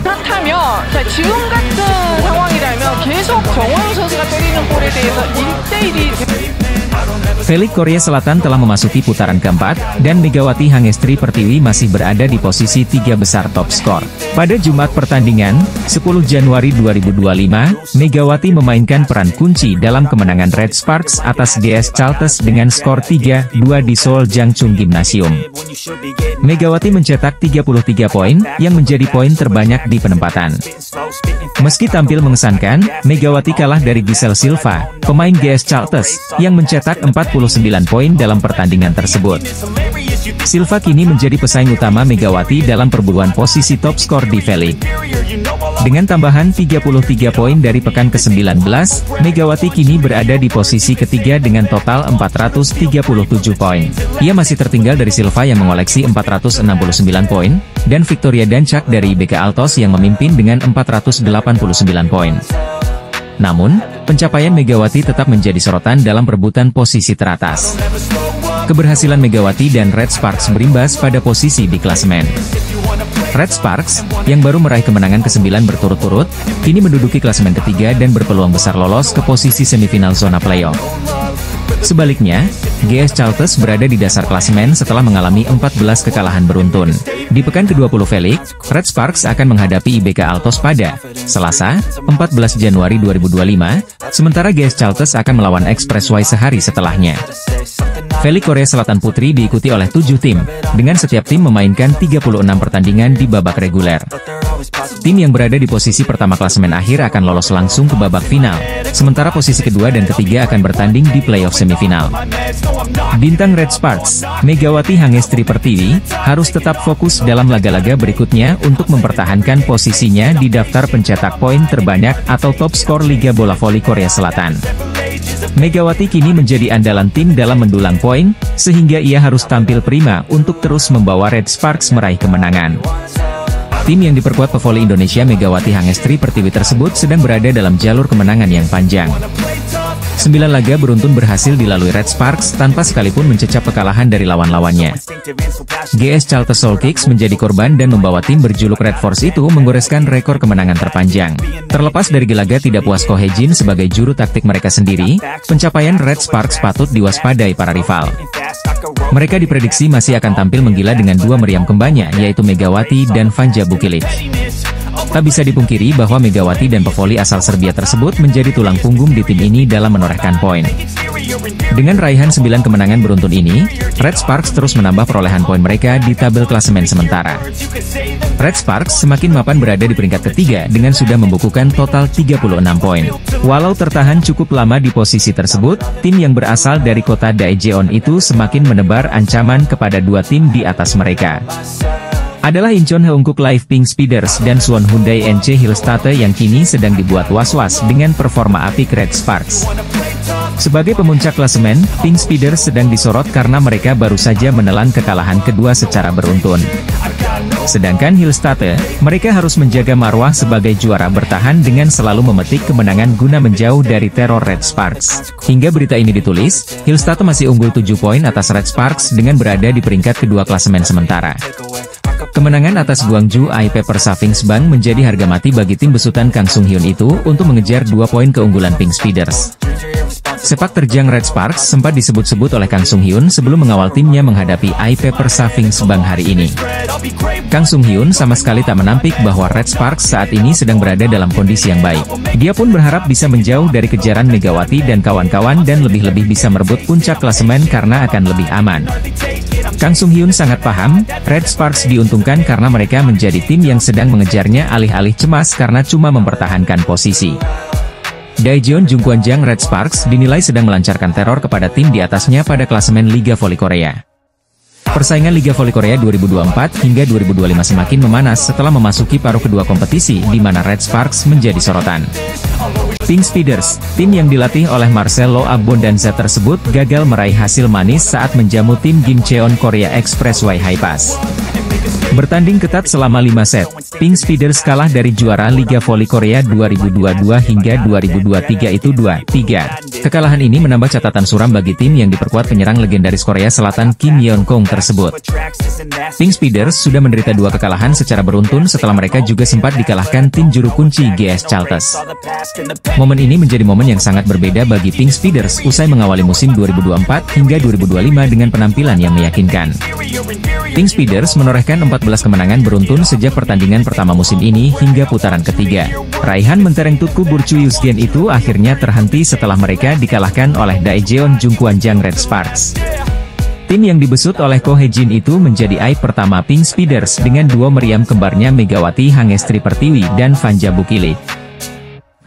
그렇다면 자, 지금 같은 상황이라면 계속 정우영 선수가 때리는 볼에 대해서 1대1이 V-League Korea Selatan telah memasuki putaran keempat, dan Megawati Hangestri Pertiwi masih berada di posisi 3 besar top skor. Pada Jumat pertandingan, 10 Januari 2025, Megawati memainkan peran kunci dalam kemenangan Red Sparks atas GS Chalters dengan skor 3-2 di Seoul Jangchung Gymnasium. Megawati mencetak 33 poin, yang menjadi poin terbanyak di penempatan. Meski tampil mengesankan, Megawati kalah dari Giselle Silva, pemain GS Chalters, yang mencetak 49 poin dalam pertandingan tersebut. Silva kini menjadi pesaing utama Megawati dalam perburuan posisi top skor di V-League. Dengan tambahan 33 poin dari pekan ke-19, Megawati kini berada di posisi ketiga dengan total 437 poin. Ia masih tertinggal dari Silva yang mengoleksi 469 poin, dan Victoria Dancak dari BK Altos yang memimpin dengan 489 poin. Namun, pencapaian Megawati tetap menjadi sorotan dalam perebutan posisi teratas. Keberhasilan Megawati dan Red Sparks berimbas pada posisi di klasemen. Red Sparks, yang baru meraih kemenangan ke-9 berturut-turut, kini menduduki klasemen ketiga dan berpeluang besar lolos ke posisi semifinal zona playoff. Sebaliknya, GS Chalters berada di dasar klasemen setelah mengalami 14 kekalahan beruntun. Di pekan ke-20 V-League, Red Sparks akan menghadapi IBK Altos pada Selasa, 14 Januari 2025, sementara GS Chalters akan melawan Expressway sehari setelahnya. V-League Korea Selatan Putri diikuti oleh 7 tim, dengan setiap tim memainkan 36 pertandingan di babak reguler. Tim yang berada di posisi pertama klasemen akhir akan lolos langsung ke babak final, sementara posisi kedua dan ketiga akan bertanding di playoff semifinal. Bintang Red Sparks, Megawati Hangestri Pertiwi, harus tetap fokus dalam laga-laga berikutnya untuk mempertahankan posisinya di daftar pencetak poin terbanyak atau top skor Liga Bola Voli Korea Selatan. Megawati kini menjadi andalan tim dalam mendulang poin, sehingga ia harus tampil prima untuk terus membawa Red Sparks meraih kemenangan. Tim yang diperkuat pevoli Indonesia Megawati Hangestri Pertiwi tersebut sedang berada dalam jalur kemenangan yang panjang. 9 laga beruntun berhasil dilalui Red Sparks tanpa sekalipun mencecap kekalahan dari lawan-lawannya. GS Chalters Soul Kicks menjadi korban dan membawa tim berjuluk Red Force itu menggoreskan rekor kemenangan terpanjang. Terlepas dari gelagat tidak puas Ko Hye-jin sebagai juru taktik mereka sendiri, pencapaian Red Sparks patut diwaspadai para rival. Mereka diprediksi masih akan tampil menggila dengan dua meriam kembangnya, yaitu Megawati dan Vanja Bukilic. Tak bisa dipungkiri bahwa Megawati dan pevoli asal Serbia tersebut menjadi tulang punggung di tim ini dalam menorehkan poin. Dengan raihan 9 kemenangan beruntun ini, Red Sparks terus menambah perolehan poin mereka di tabel klasemen sementara. Red Sparks semakin mapan berada di peringkat ketiga dengan sudah membukukan total 36 poin. Walau tertahan cukup lama di posisi tersebut, tim yang berasal dari kota Daejeon itu semakin menebar ancaman kepada dua tim di atas mereka. Adalah Incheon Heungkuk Live Pink Speeders dan Suwon Hyundai NC Hillstate yang kini sedang dibuat was-was dengan performa apik Red Sparks. Sebagai pemuncak klasemen, Pink Speeders sedang disorot karena mereka baru saja menelan kekalahan kedua secara beruntun. Sedangkan Hillstate, mereka harus menjaga marwah sebagai juara bertahan dengan selalu memetik kemenangan guna menjauh dari teror Red Sparks. Hingga berita ini ditulis, Hillstate masih unggul 7 poin atas Red Sparks dengan berada di peringkat kedua klasemen sementara. Kemenangan atas Gwangju IP Persavings Bank menjadi harga mati bagi tim besutan Kang Sung Hyun itu untuk mengejar 2 poin keunggulan Pink Speeders. Sepak terjang Red Sparks sempat disebut-sebut oleh Kang Sung Hyun sebelum mengawal timnya menghadapi IP Persavings Bank hari ini. Kang Sung Hyun sama sekali tak menampik bahwa Red Sparks saat ini sedang berada dalam kondisi yang baik. Dia pun berharap bisa menjauh dari kejaran Megawati dan kawan-kawan dan lebih-lebih bisa merebut puncak klasemen karena akan lebih aman. Kang Sung Hyun sangat paham, Red Sparks diuntungkan karena mereka menjadi tim yang sedang mengejarnya alih-alih cemas karena cuma mempertahankan posisi. Daejeon Jungkwanjang Red Sparks dinilai sedang melancarkan teror kepada tim di atasnya pada klasemen Liga Voli Korea. Persaingan Liga Voli Korea 2024 hingga 2025 semakin memanas setelah memasuki paruh kedua kompetisi di mana Red Sparks menjadi sorotan. Pink Speeders, tim yang dilatih oleh Marcelo Abbondanza tersebut gagal meraih hasil manis saat menjamu tim Gimcheon Korea Expressway High Pass. Bertanding ketat selama 5 set, Pink Speeders kalah dari juara Liga Voli Korea 2022 hingga 2023 itu 2-3. Kekalahan ini menambah catatan suram bagi tim yang diperkuat penyerang legendaris Korea Selatan Kim Yeon-kong tersebut. Pink Speeders sudah menderita 2 kekalahan secara beruntun setelah mereka juga sempat dikalahkan tim juru kunci GS Chalters. Momen ini menjadi momen yang sangat berbeda bagi Pink Speeders usai mengawali musim 2024 hingga 2025 dengan penampilan yang meyakinkan. Pink Speeders menorehkan 14 kemenangan beruntun sejak pertandingan pertama musim ini hingga putaran ketiga. Raihan mentereng Tutku Burcu Yusgen itu akhirnya terhenti setelah mereka dikalahkan oleh Daejeon Jungkwanjang Red Sparks. Tim yang dibesut oleh Ko Hye-jin itu menjadi aib pertama Pink Speeders dengan duo meriam kembarnya Megawati Hangestri Pertiwi dan Vanja Bukile.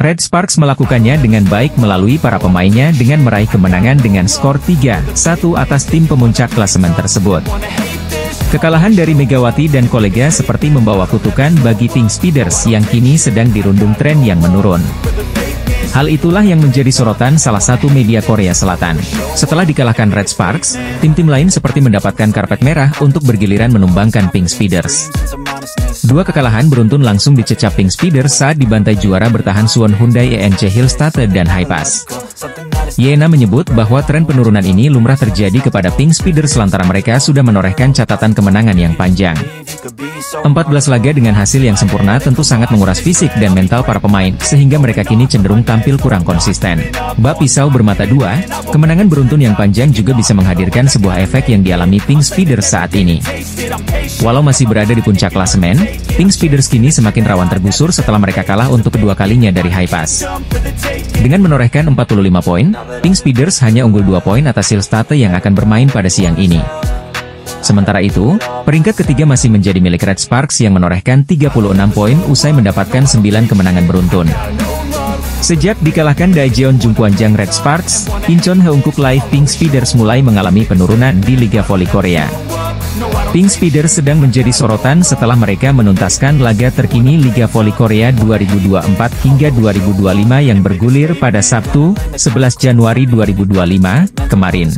Red Sparks melakukannya dengan baik melalui para pemainnya dengan meraih kemenangan dengan skor 3-1 atas tim pemuncak klasemen tersebut. Kekalahan dari Megawati dan kolega seperti membawa kutukan bagi Pink Speeders yang kini sedang dirundung tren yang menurun. Hal itulah yang menjadi sorotan salah satu media Korea Selatan. Setelah dikalahkan Red Sparks, tim-tim lain seperti mendapatkan karpet merah untuk bergiliran menumbangkan Pink Speeders. 2 kekalahan beruntun langsung dicecap Pink Speeders saat dibantai juara bertahan Suwon Hyundai ENC Hillstate dan Hipass. Yena menyebut bahwa tren penurunan ini lumrah terjadi kepada Pink Speeders lantaran mereka sudah menorehkan catatan kemenangan yang panjang. 14 laga dengan hasil yang sempurna tentu sangat menguras fisik dan mental para pemain, sehingga mereka kini cenderung tampil kurang konsisten. Bak pisau bermata dua, kemenangan beruntun yang panjang juga bisa menghadirkan sebuah efek yang dialami Pink Speeders saat ini. Walau masih berada di puncak klasemen, Pink Speeders kini semakin rawan tergusur setelah mereka kalah untuk kedua kalinya dari Hipass. Dengan menorehkan 45 poin, Pink Speeders hanya unggul 2 poin atas Hillstate yang akan bermain pada siang ini. Sementara itu, peringkat ketiga masih menjadi milik Red Sparks yang menorehkan 36 poin usai mendapatkan 9 kemenangan beruntun. Sejak dikalahkan Daejeon Jungkwanjang Red Sparks, Incheon Heungkuk Live Pink Speeders mulai mengalami penurunan di Liga Voli Korea. Pink Speeders sedang menjadi sorotan setelah mereka menuntaskan laga terkini Liga Voli Korea 2024 hingga 2025 yang bergulir pada Sabtu, 11 Januari 2025, kemarin.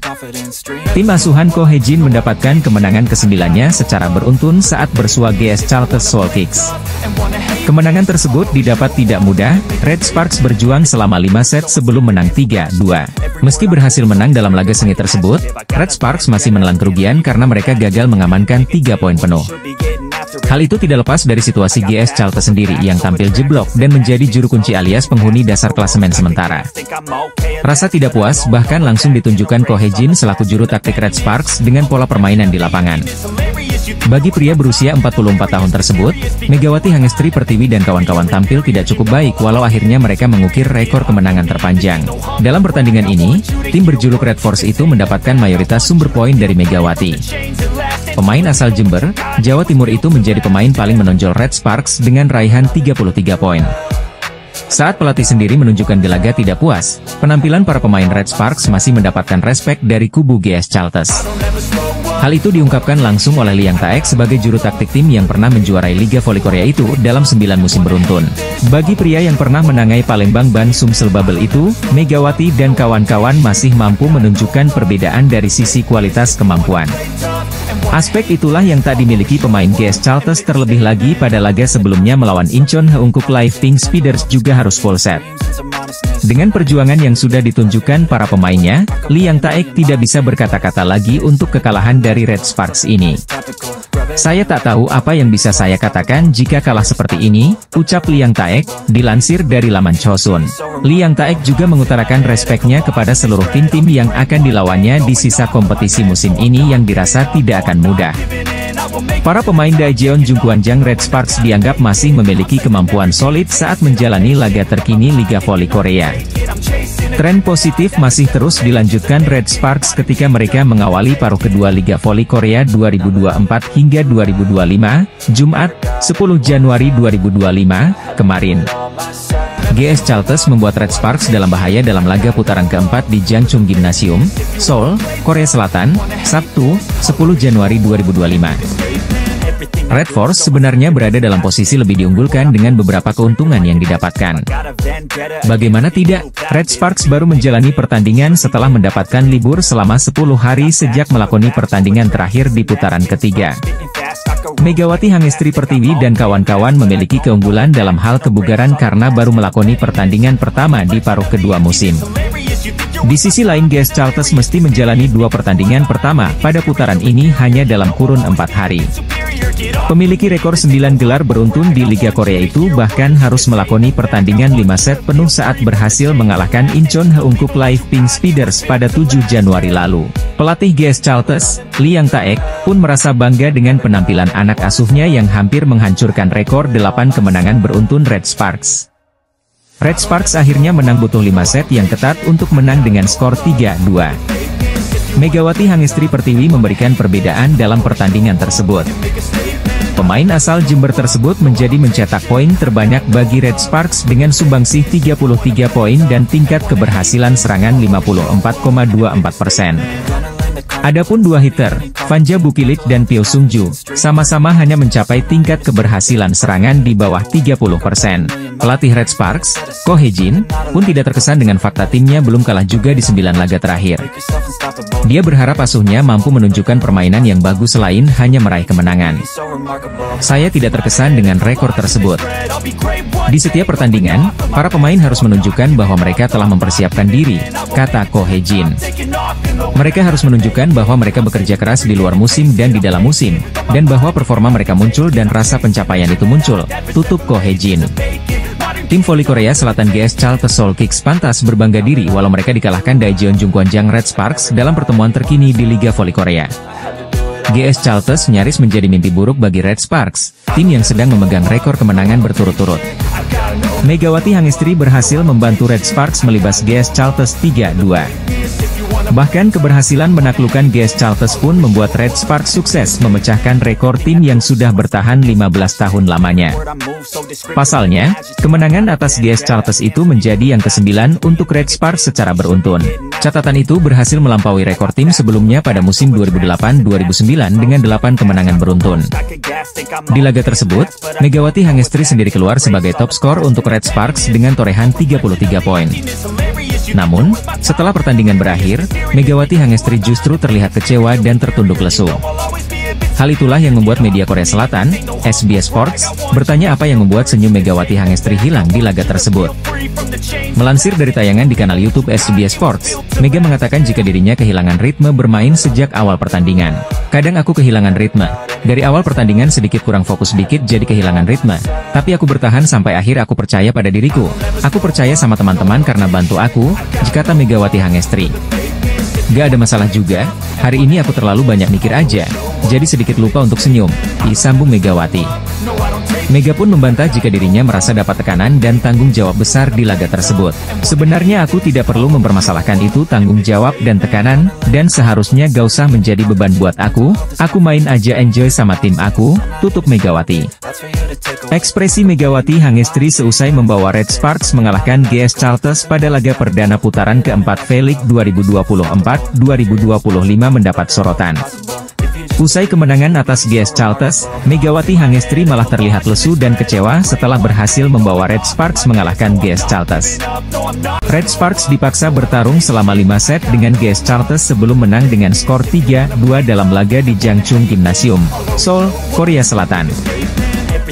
Tim asuhan Ko Hye-jin mendapatkan kemenangan ke-9-nya secara beruntun saat bersua GS Chalters Soul Kicks. Kemenangan tersebut didapat tidak mudah, Red Sparks berjuang selama 5 set sebelum menang 3-2. Meski berhasil menang dalam laga sengit tersebut, Red Sparks masih menelan kerugian karena mereka gagal mengamankan 3 poin penuh. Hal itu tidak lepas dari situasi GS Chalters sendiri yang tampil jeblok dan menjadi juru kunci alias penghuni dasar klasemen sementara. Rasa tidak puas bahkan langsung ditunjukkan Ko Hye-jin selaku juru taktik Red Sparks dengan pola permainan di lapangan. Bagi pria berusia 44 tahun tersebut, Megawati Hangestri Pertiwi dan kawan-kawan tampil tidak cukup baik walau akhirnya mereka mengukir rekor kemenangan terpanjang. Dalam pertandingan ini, tim berjuluk Red Force itu mendapatkan mayoritas sumber poin dari Megawati. Pemain asal Jember, Jawa Timur itu menjadi pemain paling menonjol Red Sparks dengan raihan 33 poin. Saat pelatih sendiri menunjukkan gelagat tidak puas, penampilan para pemain Red Sparks masih mendapatkan respek dari kubu GS Chalters. Hal itu diungkapkan langsung oleh Lee Yang Taek sebagai juru taktik tim yang pernah menjuarai Liga Voli Korea itu dalam 9 musim beruntun. Bagi pria yang pernah menangai Palembang Ban Sumsel Bubble itu, Megawati dan kawan-kawan masih mampu menunjukkan perbedaan dari sisi kualitas kemampuan. Aspek itulah yang tak dimiliki pemain GS Chalters terlebih lagi pada laga sebelumnya melawan Incheon Heungkuk Live Pink Speeders juga harus full set. Dengan perjuangan yang sudah ditunjukkan para pemainnya, Lee Yang Taek tidak bisa berkata-kata lagi untuk kekalahan dari Red Sparks ini. Saya tak tahu apa yang bisa saya katakan jika kalah seperti ini, ucap Lee Yang Taek, dilansir dari laman Chosun. Lee Yang Taek juga mengutarakan respeknya kepada seluruh tim-tim yang akan dilawannya di sisa kompetisi musim ini yang dirasa tidak akan mudah. Para pemain Daejeon Jungkwanjang Red Sparks dianggap masih memiliki kemampuan solid saat menjalani laga terkini Liga Voli Korea. Tren positif masih terus dilanjutkan Red Sparks ketika mereka mengawali paruh kedua Liga Voli Korea 2024 hingga 2025, Jumat, 10 Januari 2025, kemarin. GS Chalters membuat Red Sparks dalam bahaya dalam laga putaran keempat di Jangchung Gymnasium, Seoul, Korea Selatan, Sabtu, 10 Januari 2025. Red Force sebenarnya berada dalam posisi lebih diunggulkan dengan beberapa keuntungan yang didapatkan. Bagaimana tidak, Red Sparks baru menjalani pertandingan setelah mendapatkan libur selama 10 hari sejak melakoni pertandingan terakhir di putaran ketiga. Megawati Hangestri Pertiwi dan kawan-kawan memiliki keunggulan dalam hal kebugaran karena baru melakoni pertandingan pertama di paruh kedua musim. Di sisi lain GS Chalters mesti menjalani 2 pertandingan pertama pada putaran ini hanya dalam kurun 4 hari. Pemiliki rekor 9 gelar beruntun di Liga Korea itu bahkan harus melakoni pertandingan 5 set penuh saat berhasil mengalahkan Incheon Heungkuk Live Pink Speeders pada 7 Januari lalu. Pelatih GS Chalters, Lee Yang Taek, pun merasa bangga dengan penampilan anak asuhnya yang hampir menghancurkan rekor 8 kemenangan beruntun Red Sparks. Red Sparks akhirnya menang butuh 5 set yang ketat untuk menang dengan skor 3-2. Megawati Hangestri Pertiwi memberikan perbedaan dalam pertandingan tersebut. Pemain asal Jember tersebut mencetak poin terbanyak bagi Red Sparks dengan sumbangsih 33 poin dan tingkat keberhasilan serangan 54,24%. Adapun 2 hitter, Fanja Bukilit dan Pyo Sungju, sama-sama hanya mencapai tingkat keberhasilan serangan di bawah 30%. Pelatih Red Sparks, Ko Hye-jin, pun tidak terkesan dengan fakta timnya belum kalah juga di 9 laga terakhir. Dia berharap asuhnya mampu menunjukkan permainan yang bagus selain hanya meraih kemenangan. Saya tidak terkesan dengan rekor tersebut. Di setiap pertandingan, para pemain harus menunjukkan bahwa mereka telah mempersiapkan diri, kata Ko Hye-jin. Mereka harus menunjukkan bahwa mereka bekerja keras di luar musim dan di dalam musim, dan bahwa performa mereka muncul dan rasa pencapaian itu muncul, tutup Ko Hye-jin. Tim voli Korea Selatan GS Chalters Seoul Kicks pantas berbangga diri walau mereka dikalahkan Daejeon Jungkwonjang Red Sparks dalam pertemuan terkini di Liga Voli Korea. GS Chalters nyaris menjadi mimpi buruk bagi Red Sparks, tim yang sedang memegang rekor kemenangan berturut-turut. Megawati Hangestri berhasil membantu Red Sparks melibas GS Chalters 3-2. Bahkan keberhasilan menaklukkan GS Chalters pun membuat Red Sparks sukses memecahkan rekor tim yang sudah bertahan 15 tahun lamanya. Pasalnya, kemenangan atas GS Chalters itu menjadi yang ke-9 untuk Red Sparks secara beruntun. Catatan itu berhasil melampaui rekor tim sebelumnya pada musim 2008-2009 dengan 8 kemenangan beruntun. Di laga tersebut, Megawati Hangestri sendiri keluar sebagai top skor untuk Red Sparks dengan torehan 33 poin. Namun, setelah pertandingan berakhir, Megawati Hangestri justru terlihat kecewa dan tertunduk lesu. Hal itulah yang membuat media Korea Selatan, SBS Sports, bertanya apa yang membuat senyum Megawati Hangestri hilang di laga tersebut. Melansir dari tayangan di kanal YouTube SBS Sports, Mega mengatakan jika dirinya kehilangan ritme bermain sejak awal pertandingan. Kadang aku kehilangan ritme. Dari awal pertandingan sedikit kurang fokus dikit jadi kehilangan ritme. Tapi aku bertahan sampai akhir aku percaya pada diriku. Aku percaya sama teman-teman karena bantu aku, kata Megawati Hangestri. Gak ada masalah juga, hari ini aku terlalu banyak mikir aja, jadi sedikit lupa untuk senyum, disambung Megawati. Mega pun membantah jika dirinya merasa dapat tekanan dan tanggung jawab besar di laga tersebut. Sebenarnya aku tidak perlu mempermasalahkan itu tanggung jawab dan tekanan, dan seharusnya gak usah menjadi beban buat aku main aja enjoy sama tim aku, tutup Megawati. Ekspresi Megawati Hangestri seusai membawa Red Sparks mengalahkan GS Chalters pada laga perdana putaran keempat V-League 2024-2025 mendapat sorotan. Usai kemenangan atas GS Chalters, Megawati Hangestri malah terlihat lesu dan kecewa setelah berhasil membawa Red Sparks mengalahkan GS Chalters. Red Sparks dipaksa bertarung selama 5 set dengan GS Chalters sebelum menang dengan skor 3-2 dalam laga di Jangchung Gymnasium, Seoul, Korea Selatan.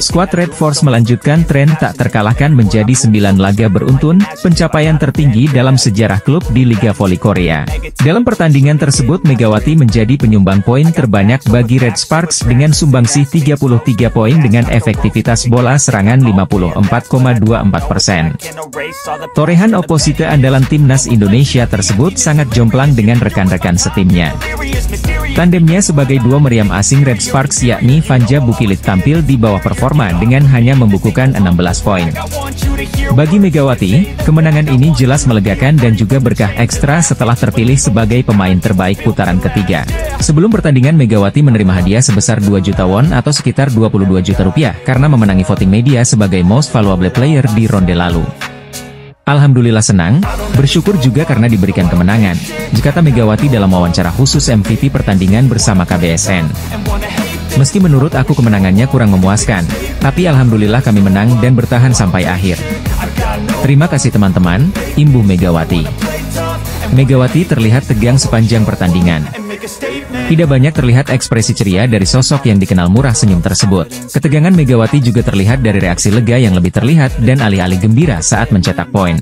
Skuad Red Force melanjutkan tren tak terkalahkan menjadi 9 laga beruntun, pencapaian tertinggi dalam sejarah klub di Liga Voli Korea. Dalam pertandingan tersebut Megawati menjadi penyumbang poin terbanyak bagi Red Sparks dengan sumbangsih 33 poin dengan efektivitas bola serangan 54,24%. Torehan oposite andalan timnas Indonesia tersebut sangat jomplang dengan rekan-rekan setimnya. Tandemnya sebagai dua meriam asing Red Sparks yakni Fanja Bukilit tampil di bawah performa dengan hanya membukukan 16 poin. Bagi Megawati, kemenangan ini jelas melegakan dan juga berkah ekstra setelah terpilih sebagai pemain terbaik putaran ketiga. Sebelum pertandingan Megawati menerima hadiah sebesar 2 juta won atau sekitar 22 juta rupiah karena memenangi voting media sebagai Most Valuable Player di ronde lalu. Alhamdulillah senang, bersyukur juga karena diberikan kemenangan, kata Megawati dalam wawancara khusus MVP pertandingan bersama KBSN. Meski menurut aku kemenangannya kurang memuaskan, tapi alhamdulillah kami menang dan bertahan sampai akhir. Terima kasih teman-teman, imbuh Megawati. Megawati terlihat tegang sepanjang pertandingan. Tidak banyak terlihat ekspresi ceria dari sosok yang dikenal murah senyum tersebut. Ketegangan Megawati juga terlihat dari reaksi lega yang lebih terlihat dan alih-alih gembira saat mencetak poin.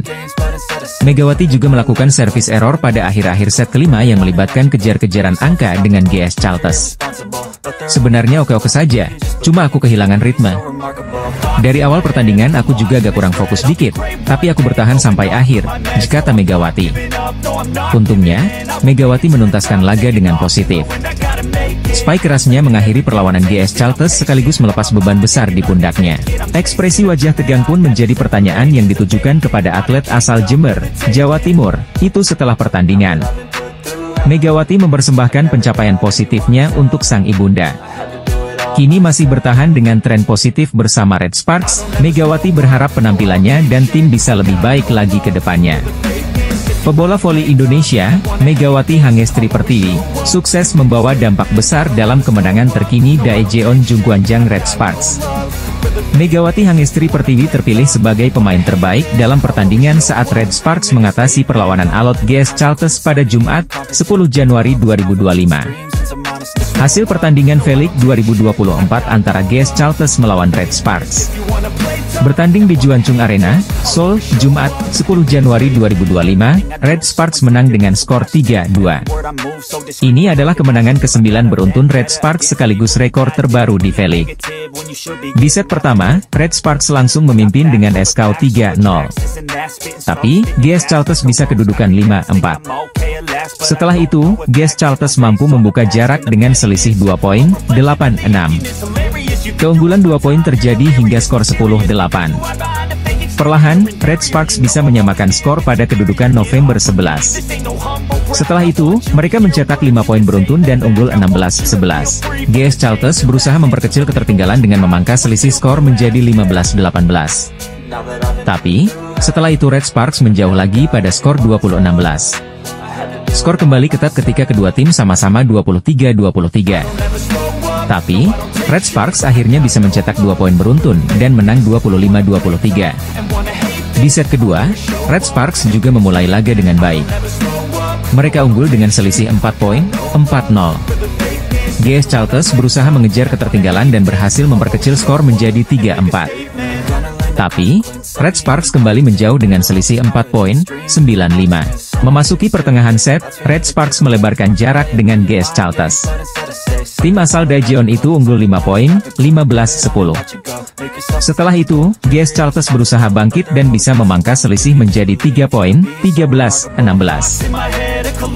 Megawati juga melakukan service error pada akhir-akhir set kelima yang melibatkan kejar-kejaran angka dengan GS Chalters. Sebenarnya oke-oke saja, cuma aku kehilangan ritme. Dari awal pertandingan aku juga agak kurang fokus dikit, tapi aku bertahan sampai akhir, kata Megawati. Untungnya, Megawati menuntaskan laga dengan positif. Spike kerasnya mengakhiri perlawanan GS Chalters sekaligus melepas beban besar di pundaknya. Ekspresi wajah tegang pun menjadi pertanyaan yang ditujukan kepada atlet asal Jember, Jawa Timur, itu setelah pertandingan. Megawati mempersembahkan pencapaian positifnya untuk sang ibunda. Kini masih bertahan dengan tren positif bersama Red Sparks, Megawati berharap penampilannya dan tim bisa lebih baik lagi ke depannya. Pebola voli Indonesia, Megawati Hangestri Pertiwi, sukses membawa dampak besar dalam kemenangan terkini Daejeon Jungkwanjang Red Sparks. Megawati Hangestri Pertiwi terpilih sebagai pemain terbaik dalam pertandingan saat Red Sparks mengatasi perlawanan alot GS Chalters pada Jumat, 10 Januari 2025. Hasil pertandingan V-League 2024 antara GS Chalters melawan Red Sparks. Bertanding di Juanchung Arena, Seoul, Jumat, 10 Januari 2025, Red Sparks menang dengan skor 3-2. Ini adalah kemenangan ke-9 beruntun Red Sparks sekaligus rekor terbaru di V-League. Di set pertama, Red Sparks langsung memimpin dengan skor 3-0. Tapi, GS Chalters bisa kedudukan 5-4. Setelah itu, GS Chalters mampu membuka jarak dengan selisih 2 poin, 8-6. Keunggulan 2 poin terjadi hingga skor 10-8. Perlahan, Red Sparks bisa menyamakan skor pada kedudukan November 11. Setelah itu, mereka mencetak 5 poin beruntun dan unggul 16-11. GS Chalters berusaha memperkecil ketertinggalan dengan memangkas selisih skor menjadi 15-18. Tapi, setelah itu Red Sparks menjauh lagi pada skor 20-16. Skor kembali ketat ketika kedua tim sama-sama 23-23. Tapi, Red Sparks akhirnya bisa mencetak 2 poin beruntun dan menang 25-23. Di set kedua, Red Sparks juga memulai laga dengan baik. Mereka unggul dengan selisih 4 poin, 4-0. GS Chalters berusaha mengejar ketertinggalan dan berhasil memperkecil skor menjadi 3-4. Tapi, Red Sparks kembali menjauh dengan selisih 4 poin, 9-5. Memasuki pertengahan set, Red Sparks melebarkan jarak dengan GS Chalters. Tim asal Daejeon itu unggul 5 poin, 15-10. Setelah itu, GS Chalters berusaha bangkit dan bisa memangkas selisih menjadi 3 poin, 13-16.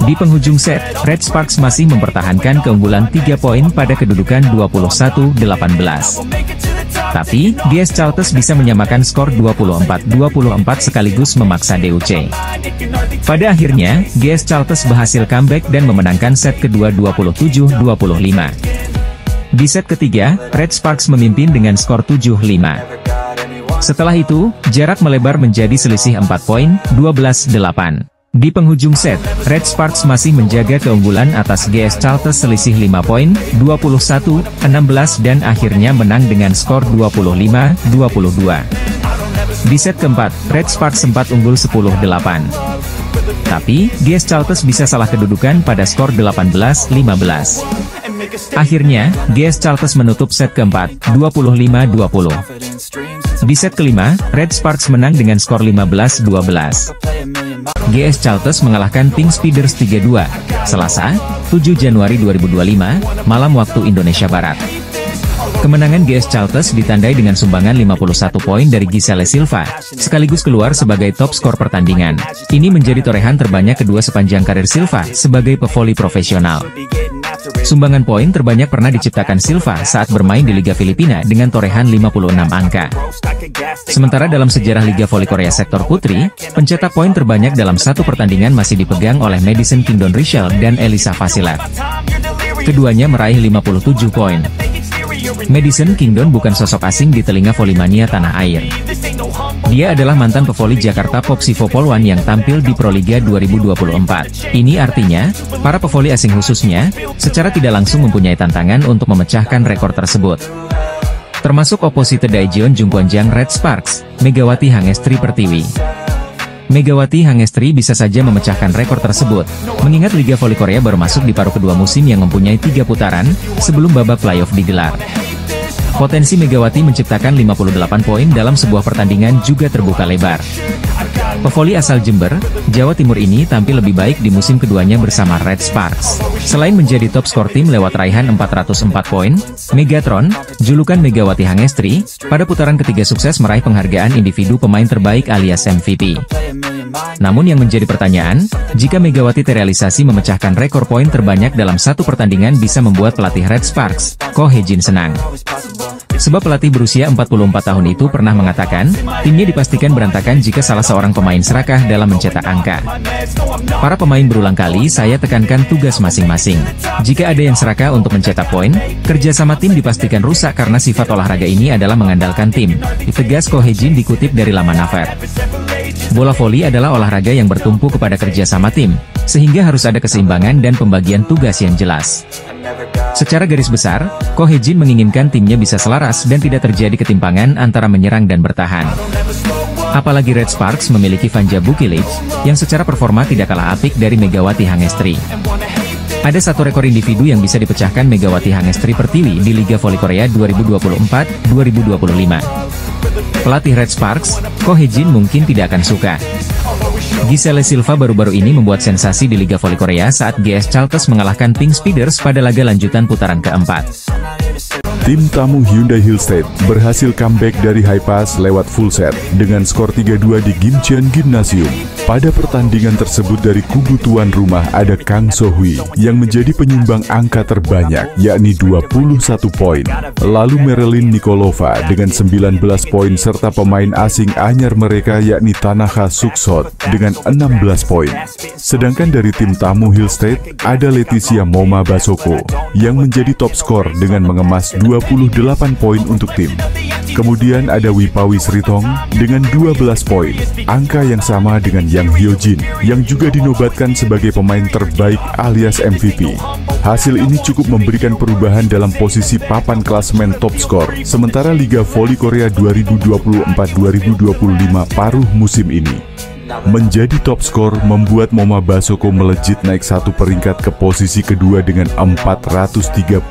Di penghujung set, Red Sparks masih mempertahankan keunggulan 3 poin pada kedudukan 21-18. Tapi, GS Chalters bisa menyamakan skor 24-24 sekaligus memaksa DUC. Pada akhirnya, GS Chalters berhasil comeback dan memenangkan set kedua 27-25. Di set ketiga, Red Sparks memimpin dengan skor 7-5. Setelah itu, jarak melebar menjadi selisih 4 poin, 12-8. Di penghujung set, Red Sparks masih menjaga keunggulan atas GS Chalters selisih 5 poin, 21-16 dan akhirnya menang dengan skor 25-22. Di set keempat, Red Sparks sempat unggul 10-8. Tapi, GS Chalters bisa salah kedudukan pada skor 18-15. Akhirnya, GS Chalters menutup set keempat, 25-20. Di set kelima, Red Sparks menang dengan skor 15-12. GS Chalters mengalahkan Pink Speeders 3-2, Selasa, 7 Januari 2025, malam waktu Indonesia Barat. Kemenangan GS Chalters ditandai dengan sumbangan 51 poin dari Giselle Silva, sekaligus keluar sebagai top skor pertandingan. Ini menjadi torehan terbanyak kedua sepanjang karir Silva sebagai pevoli profesional. Sumbangan poin terbanyak pernah diciptakan Silva saat bermain di Liga Filipina dengan torehan 56 angka. Sementara dalam sejarah Liga Voli Korea sektor putri, pencetak poin terbanyak dalam satu pertandingan masih dipegang oleh Madison Kingdon Richelle dan Elisa Vasilev. Keduanya meraih 57 poin. Madison Kingdon bukan sosok asing di telinga volimania tanah air. Dia adalah mantan pevoli Jakarta Popsivo Polwan yang tampil di Proliga 2024. Ini artinya, para pevoli asing khususnya, secara tidak langsung mempunyai tantangan untuk memecahkan rekor tersebut. Termasuk oposite Daejeon Jungkwanjang Red Sparks, Megawati Hangestri Pertiwi. Megawati Hangestri bisa saja memecahkan rekor tersebut, mengingat Liga Voli Korea baru masuk di paruh kedua musim yang mempunyai 3 putaran, sebelum babak playoff digelar. Potensi Megawati menciptakan 58 poin dalam sebuah pertandingan juga terbuka lebar. Pevoli asal Jember, Jawa Timur ini tampil lebih baik di musim keduanya bersama Red Sparks. Selain menjadi top skor tim lewat raihan 404 poin, Megatron, julukan Megawati Hangestri, pada putaran ketiga sukses meraih penghargaan individu pemain terbaik alias MVP. Namun yang menjadi pertanyaan, jika Megawati terrealisasi memecahkan rekor poin terbanyak dalam satu pertandingan bisa membuat pelatih Red Sparks, Ko Hye-jin senang. Sebab pelatih berusia 44 tahun itu pernah mengatakan, timnya dipastikan berantakan jika salah seorang pemain serakah dalam mencetak angka. Para pemain berulang kali saya tekankan tugas masing-masing. Jika ada yang serakah untuk mencetak poin, kerjasama tim dipastikan rusak karena sifat olahraga ini adalah mengandalkan tim, tegas Ko Hye-jin dikutip dari laman Naver. Bola voli adalah olahraga yang bertumpu kepada kerjasama tim, sehingga harus ada keseimbangan dan pembagian tugas yang jelas. Secara garis besar, Ko Hye-jin menginginkan timnya bisa selaras dan tidak terjadi ketimpangan antara menyerang dan bertahan. Apalagi Red Sparks memiliki Vanja Bukilic, yang secara performa tidak kalah apik dari Megawati Hangestri. Ada satu rekor individu yang bisa dipecahkan Megawati Hangestri Pertiwi di Liga Voli Korea 2024-2025. Pelatih Red Sparks, Ko Hye-jin mungkin tidak akan suka. Giselle Silva baru-baru ini membuat sensasi di Liga Voli Korea saat GS Chalkes mengalahkan Pink Speeders pada laga lanjutan putaran keempat. Tim tamu Hyundai Hillstate berhasil comeback dari high pass lewat full set dengan skor 3-2 di Gimcheon Gymnasium. Pada pertandingan tersebut dari kubu tuan rumah ada Kang So-hui yang menjadi penyumbang angka terbanyak yakni 21 poin. Lalu Marilyn Nikolova dengan 19 poin serta pemain asing anyar mereka yakni Tanaka Suksot dengan 16 poin. Sedangkan dari tim tamu Hillstate ada Leticia Moma Basoko yang menjadi top skor dengan mengemas 28 poin untuk tim. Kemudian ada Wipawi Sritong dengan 12 poin, angka yang sama dengan Yang Hyojin yang juga dinobatkan sebagai pemain terbaik alias MVP. Hasil ini cukup memberikan perubahan dalam posisi papan klasemen top skor, sementara Liga Voli Korea 2024-2025 paruh musim ini. Menjadi top skor membuat Moma Basoko melejit naik satu peringkat ke posisi kedua dengan 433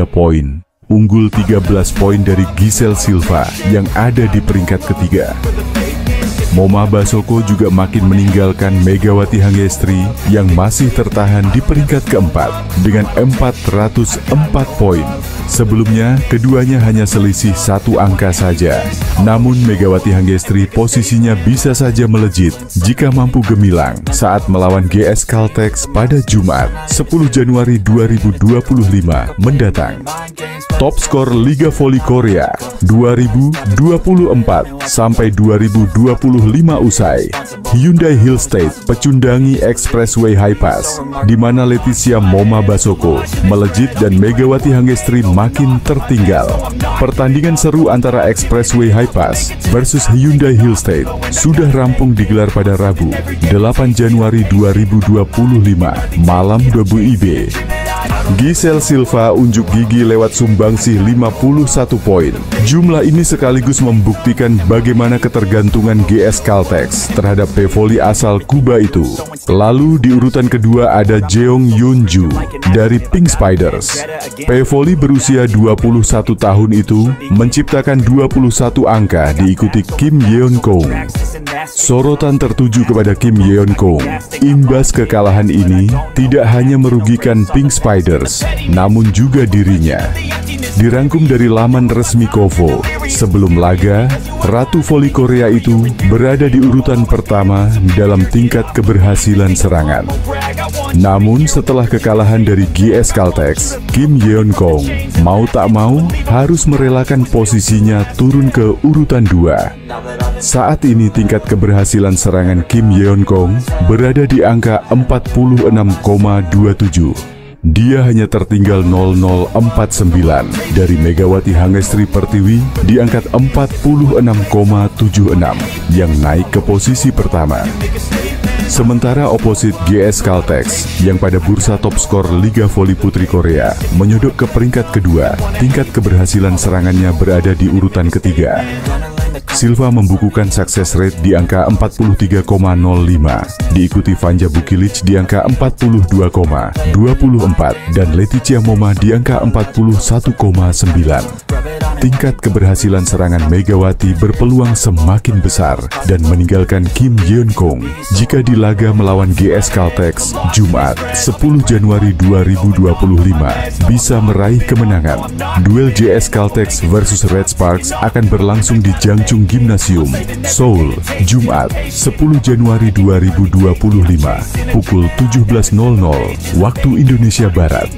poin. Unggul 13 poin dari Giselle Silva yang ada di peringkat ketiga. Moma Basoko juga makin meninggalkan Megawati Hangestri yang masih tertahan di peringkat keempat dengan 404 poin. Sebelumnya, keduanya hanya selisih satu angka saja. Namun Megawati Hangestri posisinya bisa saja melejit jika mampu gemilang saat melawan GS Caltex pada Jumat, 10 Januari 2025 mendatang. Top skor Liga Voli Korea 2024 sampai 2025 usai, Hyundai Hillstate pecundangi Expressway High Pass, di mana Leticia Moma Basoko melejit dan Megawati Hangestri makin tertinggal. Pertandingan seru antara Expressway High Pass versus Hyundai Hillstate sudah rampung digelar pada Rabu, 8 Januari 2025, malam WIB. Giselle Silva unjuk gigi lewat sumbangsih 51 poin. Jumlah ini sekaligus membuktikan bagaimana ketergantungan GS Caltex terhadap pevoli asal Kuba itu. Lalu di urutan kedua ada Jeong Yeonju dari Pink Spiders. Pevoli berusia 21 tahun itu menciptakan 21 angka diikuti Kim Yeon-kong. Sorotan tertuju kepada Kim Yeon-kong. Imbas kekalahan ini tidak hanya merugikan Pink Spiders, namun juga dirinya. Dirangkum dari laman resmi KOVO, sebelum laga, Ratu Voli Korea itu berada di urutan pertama dalam tingkat keberhasilan serangan. Namun setelah kekalahan dari GS Caltex, Kim Yeon-kong mau tak mau harus merelakan posisinya turun ke urutan 2. Saat ini tingkat keberhasilan serangan Kim Yeon-kong berada di angka 46,27. Dia hanya tertinggal 0049 dari Megawati Hangestri Pertiwi di angka 46,76 yang naik ke posisi pertama. Sementara oposit GS Caltex yang pada bursa top skor Liga Voli Putri Korea menyodok ke peringkat kedua, tingkat keberhasilan serangannya berada di urutan ketiga. Silva membukukan success rate di angka 43,05, diikuti Vanja Bukilic di angka 42,24 dan Leticia Moma di angka 41,9. Tingkat keberhasilan serangan Megawati berpeluang semakin besar dan meninggalkan Kim Yeon Kong jika di laga melawan GS Caltex Jumat 10 Januari 2025 bisa meraih kemenangan. Duel GS Caltex versus Red Sparks akan berlangsung di Jangchung Gymnasium, Seoul, Jumat 10 Januari 2025 pukul 17.00 waktu Indonesia Barat.